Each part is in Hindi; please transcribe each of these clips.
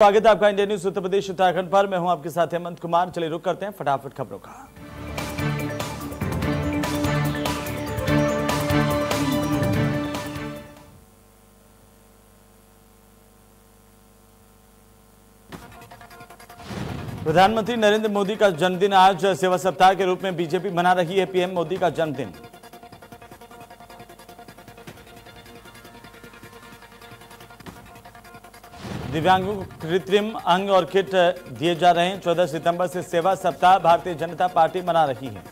स्वागत है आपका इंडिया न्यूज उत्तर प्रदेश उत्तराखंड पर। मैं हूं आपके साथ हेमंत कुमार। चलिए रुक करते हैं फटाफट खबरों का। प्रधानमंत्री नरेंद्र मोदी का जन्मदिन आज सेवा सप्ताह के रूप में बीजेपी मना रही है। पीएम मोदी का जन्मदिन दिव्यांगों को कृत्रिम अंग और किट दिए जा रहे हैं। 14 सितंबर से सेवा सप्ताह भारतीय जनता पार्टी मना रही है।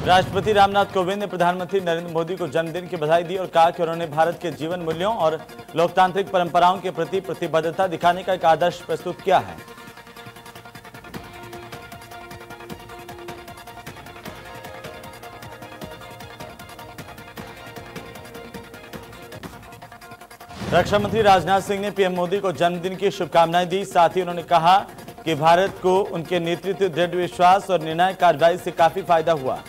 राष्ट्रपति रामनाथ कोविंद ने प्रधानमंत्री नरेंद्र मोदी को जन्मदिन की बधाई दी और कहा कि उन्होंने भारत के जीवन मूल्यों और लोकतांत्रिक परंपराओं के प्रति प्रतिबद्धता दिखाने का एक आदर्श प्रस्तुत किया है। रक्षा मंत्री राजनाथ सिंह ने पीएम मोदी को जन्मदिन की शुभकामनाएं दी। साथ ही उन्होंने कहा कि भारत को उनके नेतृत्व, दृढ़ विश्वास और निर्णायक कार्रवाई से काफी फायदा हुआ।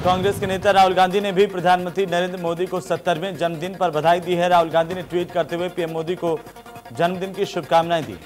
कांग्रेस के नेता राहुल गांधी ने भी प्रधानमंत्री नरेंद्र मोदी को 70वें जन्मदिन पर बधाई दी है। राहुल गांधी ने ट्वीट करते हुए पीएम मोदी को जन्मदिन की शुभकामनाएं दी।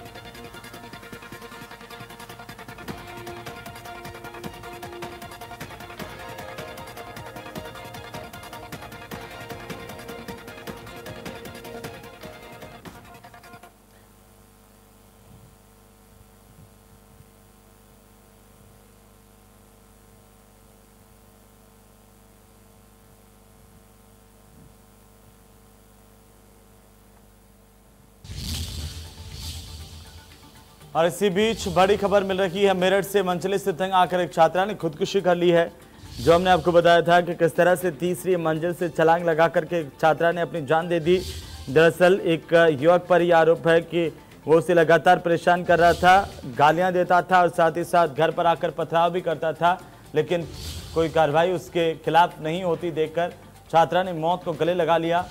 और इसी बीच बड़ी खबर मिल रही है। मेरठ से मंजिल से तंग आकर एक छात्रा ने खुदकुशी कर ली है। जो हमने आपको बताया था कि किस तरह से तीसरी मंजिल से छलांग लगा करके एक छात्रा ने अपनी जान दे दी। दरअसल एक युवक पर यह आरोप है कि वो उसे लगातार परेशान कर रहा था, गालियां देता था और साथ ही साथ घर पर आकर पथराव भी करता था, लेकिन कोई कार्रवाई उसके खिलाफ नहीं होती देखकर छात्रा ने मौत को गले लगा लिया।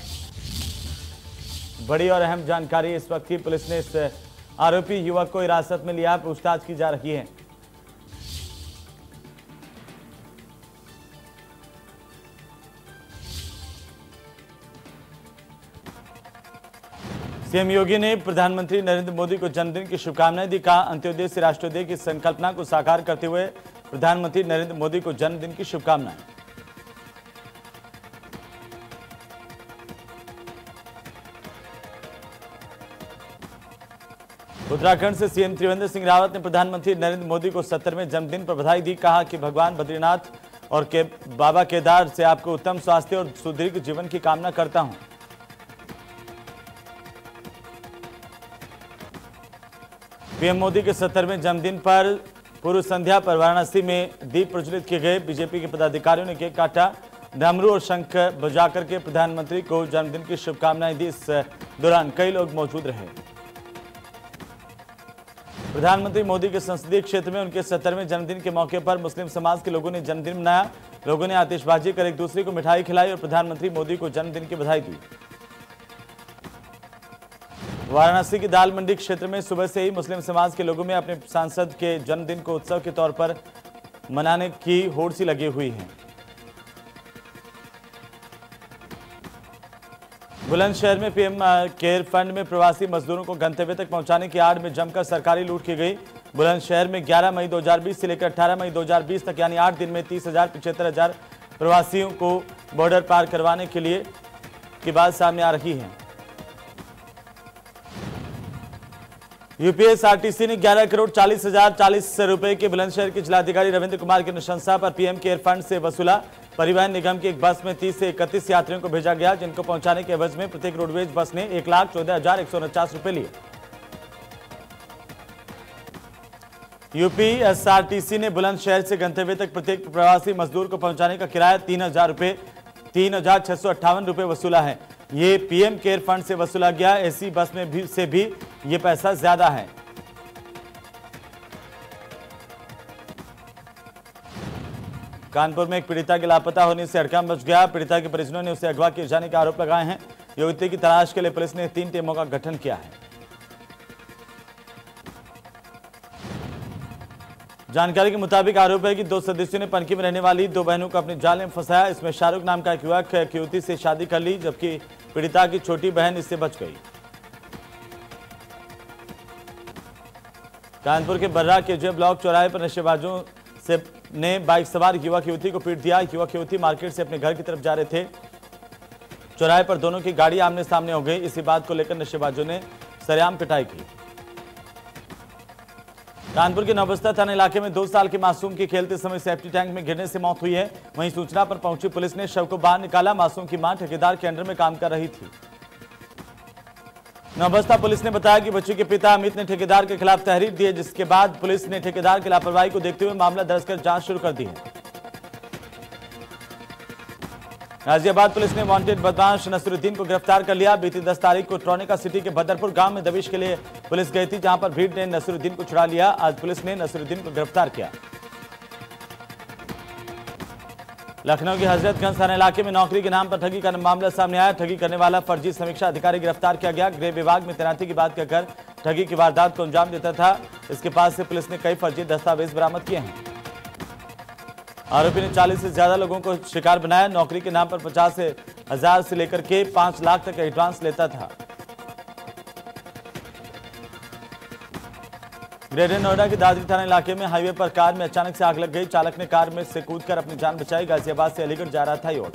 बड़ी और अहम जानकारी इस वक्त की। पुलिस ने इस आरोपी युवक को हिरासत में लिया, पूछताछ की जा रही है। सीएम योगी ने प्रधानमंत्री नरेंद्र मोदी को जन्मदिन की शुभकामनाएं दी। कहा, अंत्योदय से राष्ट्रोदय की संकल्पना को साकार करते हुए प्रधानमंत्री नरेंद्र मोदी को जन्मदिन की शुभकामनाएं। उत्तराखंड से सीएम त्रिवेंद्र सिंह रावत ने प्रधानमंत्री नरेंद्र मोदी को 70वें जन्मदिन पर बधाई दी। कहा कि भगवान बद्रीनाथ और बाबा केदार से आपको उत्तम स्वास्थ्य और सुदीर्घ जीवन की कामना करता हूं। पीएम मोदी के 70वें जन्मदिन पर पूर्व संध्या पर वाराणसी में दीप प्रज्वलित किए गए। बीजेपी के पदाधिकारियों ने केक काटा, डमरू और शंख बजाकर के प्रधानमंत्री को जन्मदिन की शुभकामनाएं दी। इस दौरान कई लोग मौजूद रहे। प्रधानमंत्री मोदी के संसदीय क्षेत्र में उनके 70वें जन्मदिन के मौके पर मुस्लिम समाज के लोगों ने जन्मदिन मनाया। लोगों ने आतिशबाजी कर एक दूसरे को मिठाई खिलाई और प्रधानमंत्री मोदी को जन्मदिन की बधाई दी। वाराणसी की दाल मंडी क्षेत्र में सुबह से ही मुस्लिम समाज के लोगों में अपने सांसद के जन्मदिन को उत्सव के तौर पर मनाने की होड़ सी लगी हुई है। बुलंदशहर में पीएम केयर फंड में प्रवासी मजदूरों को गंतव्य तक पहुंचाने की आड़ में जमकर सरकारी लूट की गई। बुलंदशहर में 11 मई 2020 से लेकर 18 मई 2020 तक यानी 8 दिन में 30,000 75,000 प्रवासियों को बॉर्डर पार करवाने के लिए की बात सामने आ रही है। यूपीएसआरटीसी ने 11 करोड़ 40,040 रुपए के बुलंदशहर के जिलाधिकारी रविंद्र कुमार की अनुशंसा पर पीएम केयर फंड से वसूला। परिवहन निगम की एक बस में 30 से 31 यात्रियों को भेजा गया, जिनको पहुंचाने के एवज में प्रत्येक रोडवेज बस ने 1,14,149 रुपए लिए। यूपीएसआरटीसी ने बुलंदशहर से गंतव्य तक प्रत्येक प्रवासी मजदूर को पहुंचाने का किराया 3,658 रुपए वसूला है। ये पीएम केयर फंड से वसूला गया। एसी बस में से भी ये पैसा ज्यादा है। कानपुर में एक पीड़िता के लापता होने से हड़कंप मच गया। पीड़िता के परिजनों ने उसे अगवा किए जाने के आरोप लगाए हैं। युवती की तलाश के लिए पुलिस ने 3 टीमों का गठन किया है। जानकारी के मुताबिक आरोप है कि 2 सदस्यों ने पनकी में रहने वाली 2 बहनों को अपने जाल में फंसाया। इसमें शाहरुख नाम का एक युवक युवती से शादी कर ली, जबकि पीड़िता की छोटी बहन इससे बच गई। कानपुर के बर्रा केजे ब्लॉक चौराहे पर नशेबाजों से ने बाइक सवार युवक युवती को पीट दिया। युवक युवती मार्केट से अपने घर की तरफ जा रहे थे। चौराहे पर दोनों की गाड़ी आमने सामने हो गई। इसी बात को लेकर नशेबाजों ने सरेआम पिटाई की। कानपुर के नौबस्ता थाना इलाके में 2 साल के मासूम की खेलते समय सेफ्टी टैंक में गिरने से मौत हुई है। वहीं सूचना पर पहुंची पुलिस ने शव को बाहर निकाला। मासूम की मां ठेकेदार के अंडर में काम कर रही थी। नौबस्ता पुलिस ने बताया कि बच्ची के पिता अमित ने ठेकेदार के खिलाफ तहरीर दी है, जिसके बाद पुलिस ने ठेकेदार की लापरवाही को देखते हुए मामला दर्ज कर जांच शुरू कर दी है। गाजियाबाद पुलिस ने वांटेड बदमाश नसरुद्दीन को गिरफ्तार कर लिया। बीती 10 तारीख को ट्रोनिका सिटी के बदरपुर गांव में दबिश के लिए पुलिस गई थी, जहां पर भीड़ ने नसरुद्दीन को छुड़ा लिया। आज पुलिस ने नसरुद्दीन को गिरफ्तार किया। लखनऊ के हजरतगंज थाना इलाके में नौकरी के नाम पर ठगी का मामला सामने आया। ठगी करने वाला फर्जी समीक्षा अधिकारी गिरफ्तार किया गया। गृह विभाग में तैनाती की बात कहकर ठगी की वारदात को अंजाम देता था। इसके पास से पुलिस ने कई फर्जी दस्तावेज बरामद किए हैं। आरोपी ने 40 से ज्यादा लोगों को शिकार बनाया। नौकरी के नाम पर 50,000 से लेकर के 5 लाख तक एडवांस लेता था। ग्रेटर नोएडा के दादरी थाना इलाके में हाईवे पर कार में अचानक से आग लग गई। चालक ने कार में से कूदकर अपनी जान बचाई। गाजियाबाद से अलीगढ़ जा रहा था युवक।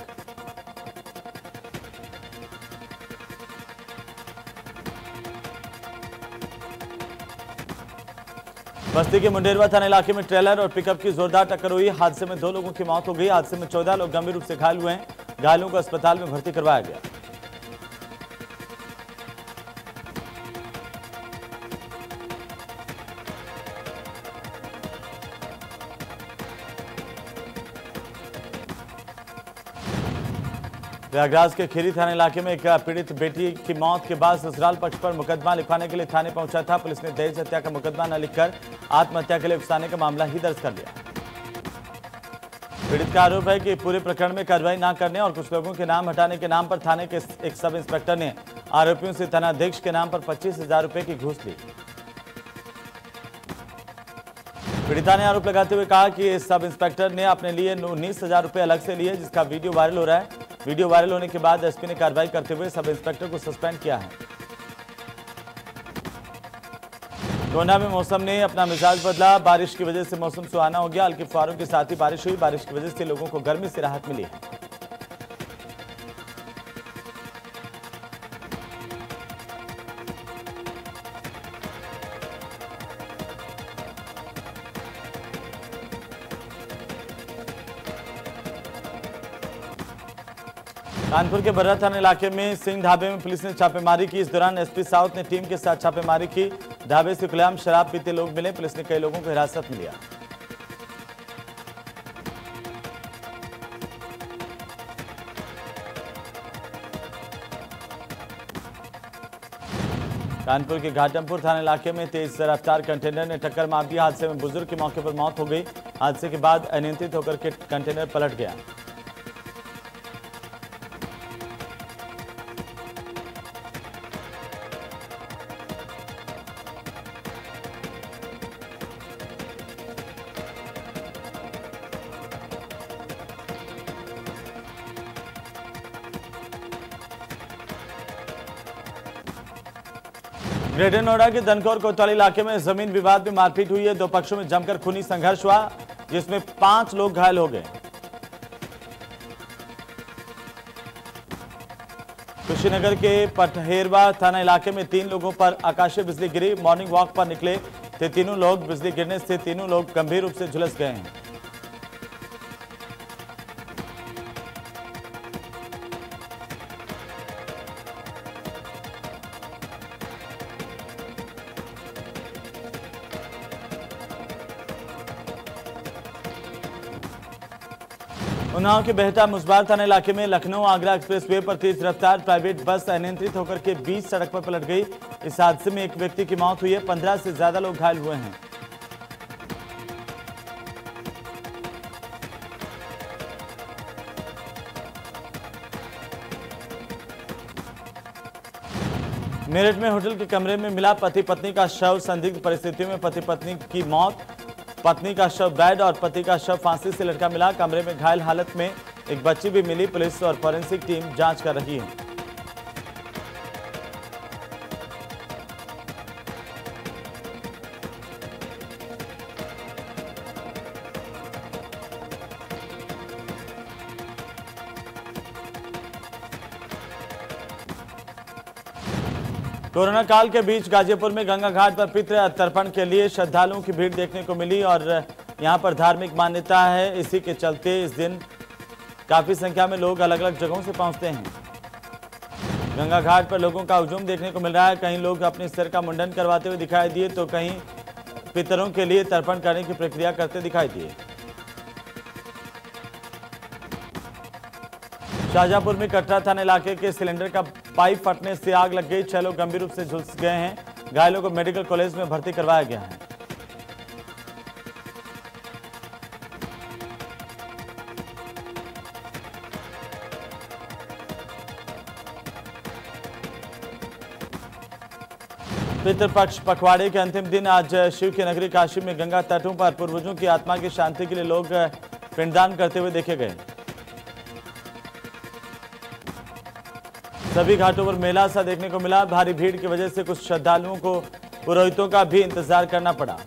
बस्ती के मुंडेरवा थाना इलाके में ट्रेलर और पिकअप की जोरदार टक्कर हुई। हादसे में 2 लोगों की मौत हो गई। हादसे में 14 लोग गंभीर रूप से घायल हुए हैं। घायलों को अस्पताल में भर्ती करवाया गया। प्रयागराज के खीरी थाना इलाके में एक पीड़ित बेटी की मौत के बाद ससुराल पक्ष पर मुकदमा लिखवाने के लिए थाने पहुंचा था। पुलिस ने दहेज हत्या का मुकदमा न लिखकर आत्महत्या के लिए उकसाने का मामला ही दर्ज कर लिया। पीड़ित का आरोप है कि पूरे प्रकरण में कार्रवाई न करने और कुछ लोगों के नाम हटाने के नाम पर थाने के एक सब इंस्पेक्टर ने आरोपियों से थानाध्यक्ष के नाम पर 25,000 रुपए की घूस ली। पीड़िता ने आरोप लगाते हुए कहा कि सब इंस्पेक्टर ने अपने लिए 19,000 रुपए अलग से लिए, जिसका वीडियो वायरल हो रहा है। वीडियो वायरल होने के बाद एसपी ने कार्रवाई करते हुए सब इंस्पेक्टर को सस्पेंड किया है। गोंडा में मौसम ने अपना मिजाज बदला। बारिश की वजह से मौसम सुहाना हो गया। हल्की फुहारों के साथ ही बारिश हुई। बारिश की वजह से लोगों को गर्मी से राहत मिली है। कानपुर के बर्रा थाना इलाके में सिंह ढाबे में पुलिस ने छापेमारी की। इस दौरान एसपी साउथ ने टीम के साथ छापेमारी की। ढाबे से खुलेआम शराब पीते लोग मिले। पुलिस ने कई लोगों को हिरासत में लिया। कानपुर के घाटमपुर थाना इलाके में तेज रफ्तार कंटेनर ने टक्कर मार दी। हादसे में बुजुर्ग की मौके पर मौत हो गई। हादसे के बाद अनियंत्रित होकर के कंटेनर पलट गया। ग्रेटर नोएडा के धनखौर कोतवाली इलाके में जमीन विवाद में मारपीट हुई है। 2 पक्षों में जमकर खूनी संघर्ष हुआ, जिसमें 5 लोग घायल हो गए। कुशीनगर के पटहेरवा थाना इलाके में 3 लोगों पर आकाशीय बिजली गिरी। मॉर्निंग वॉक पर निकले थे तीनों लोग। बिजली गिरने से तीनों लोग गंभीर रूप से झुलस गए हैं। उन्नाव के बेहटा मुसबार थाना इलाके में लखनऊ आगरा एक्सप्रेसवे पर तेज रफ्तार प्राइवेट बस अनियंत्रित होकर के बीच सड़क पर पलट गई। इस हादसे में एक व्यक्ति की मौत हुई है। 15 से ज्यादा लोग घायल हुए हैं। मेरठ में होटल के कमरे में मिला पति पत्नी का शव। संदिग्ध परिस्थितियों में पति पत्नी की मौत, पत्नी का शव बेड और पति का शव फांसी से लटका मिला। कमरे में घायल हालत में एक बच्ची भी मिली। पुलिस और फॉरेंसिक टीम जांच कर रही है। कोरोना काल के बीच गाजीपुर में गंगा घाट पर पितृ तर्पण के लिए श्रद्धालुओं की भीड़ देखने को मिली और यहां पर धार्मिक मान्यता है। इसी के चलते इस दिन काफी संख्या में लोग अलग अलग जगहों से पहुंचते हैं। गंगा घाट पर लोगों का हुजूम देखने को मिल रहा है। कहीं लोग अपने सिर का मुंडन करवाते हुए दिखाई दिए तो कहीं पितरों के लिए तर्पण करने की प्रक्रिया करते दिखाई दिए। शाहजहांपुर में कटरा थाना इलाके के सिलेंडर का पाइप फटने से आग लग गई। 6 लोग गंभीर रूप से झुलस गए हैं। घायलों को मेडिकल कॉलेज में भर्ती करवाया गया है। पितृपक्ष पखवाड़े के अंतिम दिन आज शिव की नगरी काशी में गंगा तटों पर पूर्वजों की आत्मा की शांति के लिए लोग पिंडदान करते हुए देखे गए। सभी घाटों पर मेला सा देखने को मिला। भारी भीड़ की वजह से कुछ श्रद्धालुओं को पुरोहितों का भी इंतजार करना पड़ा।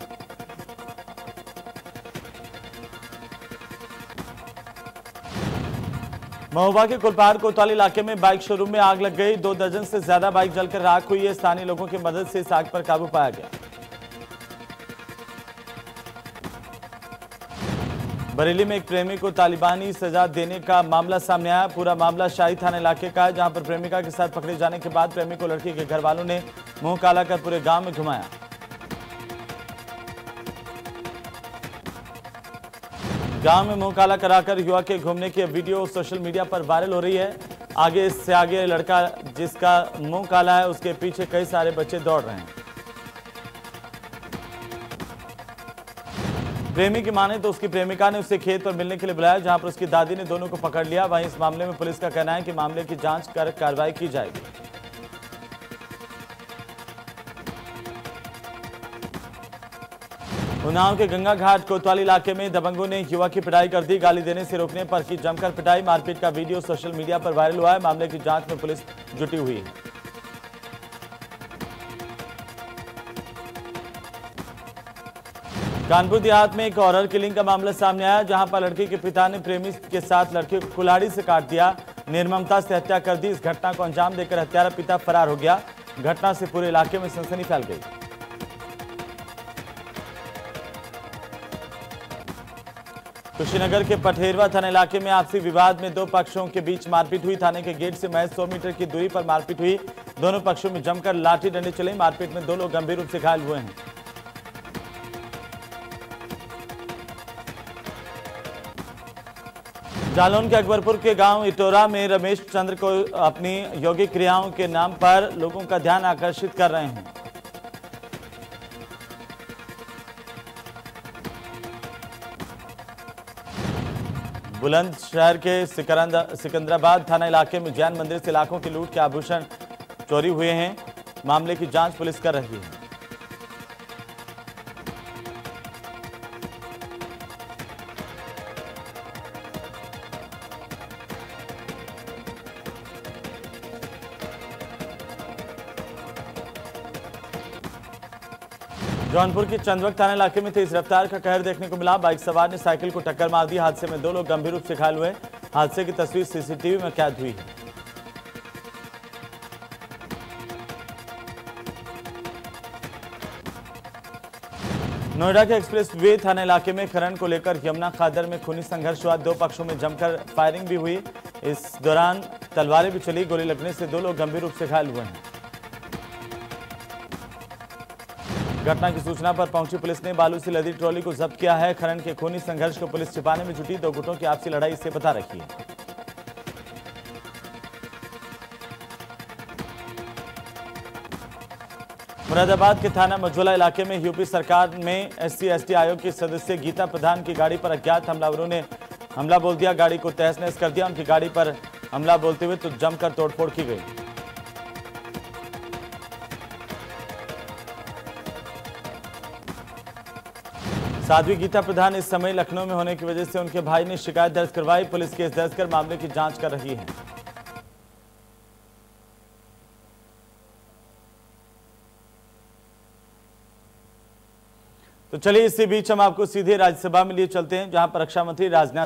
महोबा के कुलपहाड़ कोतवाली इलाके में बाइक शोरूम में आग लग गई। 2 दर्जन से ज्यादा बाइक जलकर राख हुई है। स्थानीय लोगों की मदद से इस आग पर काबू पाया गया। बरेली में एक प्रेमी को तालिबानी सजा देने का मामला सामने आया। पूरा मामला शाही थाना इलाके का है, जहां पर प्रेमिका के साथ पकड़े जाने के बाद प्रेमी को लड़की के घर वालों ने मुंह काला कर पूरे गांव में घुमाया। गांव में मुंह काला कराकर युवा के घूमने की वीडियो सोशल मीडिया पर वायरल हो रही है। आगे से आगे लड़का जिसका मुंह काला है उसके पीछे कई सारे बच्चे दौड़ रहे हैं। प्रेमी की माने तो उसकी प्रेमिका ने उसे खेत पर मिलने के लिए बुलाया, जहां पर उसकी दादी ने दोनों को पकड़ लिया। वहीं इस मामले में पुलिस का कहना है कि मामले की जांच कर कार्रवाई की जाएगी। उन्नाव के गंगा घाट कोतवाली इलाके में दबंगों ने युवा की पिटाई कर दी। गाली देने से रोकने पर की जमकर पिटाई। मारपीट का वीडियो सोशल मीडिया पर वायरल हुआ है। मामले की जांच में पुलिस जुटी हुई है। कानपुर देहात में एक हॉरर किलिंग का मामला सामने आया, जहां पर लड़की के पिता ने प्रेमी के साथ लड़के को कुल्हाड़ी से काट दिया। निर्ममता से हत्या कर दी। इस घटना को अंजाम देकर हत्यारा पिता फरार हो गया। घटना से पूरे इलाके में सनसनी फैल गई। कुशीनगर के पठेरवा थाना इलाके में आपसी विवाद में 2 पक्षों के बीच मारपीट हुई। थाने के गेट से महज 100 मीटर की दूरी पर मारपीट हुई। दोनों पक्षों में जमकर लाठी डंडे चले। मारपीट में 2 लोग गंभीर रूप से घायल हुए हैं। जालौन के अकबरपुर के गांव इटोरा में रमेश चंद्र को अपनी योगिक क्रियाओं के नाम पर लोगों का ध्यान आकर्षित कर रहे हैं। बुलंदशहर के सिकंदराबाद थाना इलाके में जैन मंदिर से लाखों की लूट के आभूषण चोरी हुए हैं। मामले की जांच पुलिस कर रही है। जौनपुर की चंदवक थाना इलाके में तेज रफ्तार का कहर देखने को मिला। बाइक सवार ने साइकिल को टक्कर मार दी। हादसे में 2 लोग गंभीर रूप से घायल हुए। हादसे की तस्वीर सीसीटीवी में कैद हुई है। नोएडा के एक्सप्रेस वे थाना इलाके में खनन को लेकर यमुना खादर में खूनी संघर्ष हुआ। 2 पक्षों में जमकर फायरिंग भी हुई। इस दौरान तलवारें भी चली। गोली लगने से 2 लोग गंभीर रूप से घायल हुए हैं। घटना की सूचना पर पहुंची पुलिस ने बालू से लदी ट्रॉली को जब्त किया है। खनन के खूनी संघर्ष को पुलिस छिपाने में जुटी। 2 गुटों की आपसी लड़ाई से बता रखी है। मुरादाबाद के थाना मझोला इलाके में यूपी सरकार में SC/ST आयोग की सदस्य गीता प्रधान की गाड़ी पर अज्ञात हमलावरों ने हमला बोल दिया। गाड़ी को तहस नहस कर दिया। उनकी गाड़ी पर हमला बोलते हुए तो जमकर तोड़फोड़ की गई। साध्वी गीता प्रधान इस समय लखनऊ में होने की वजह से उनके भाई ने शिकायत दर्ज करवाई। पुलिस केस दर्ज कर मामले की जांच कर रही है। तो चलिए इसी बीच हम आपको सीधे राज्यसभा में लिए चलते हैं, जहां पर रक्षा मंत्री राजनाथ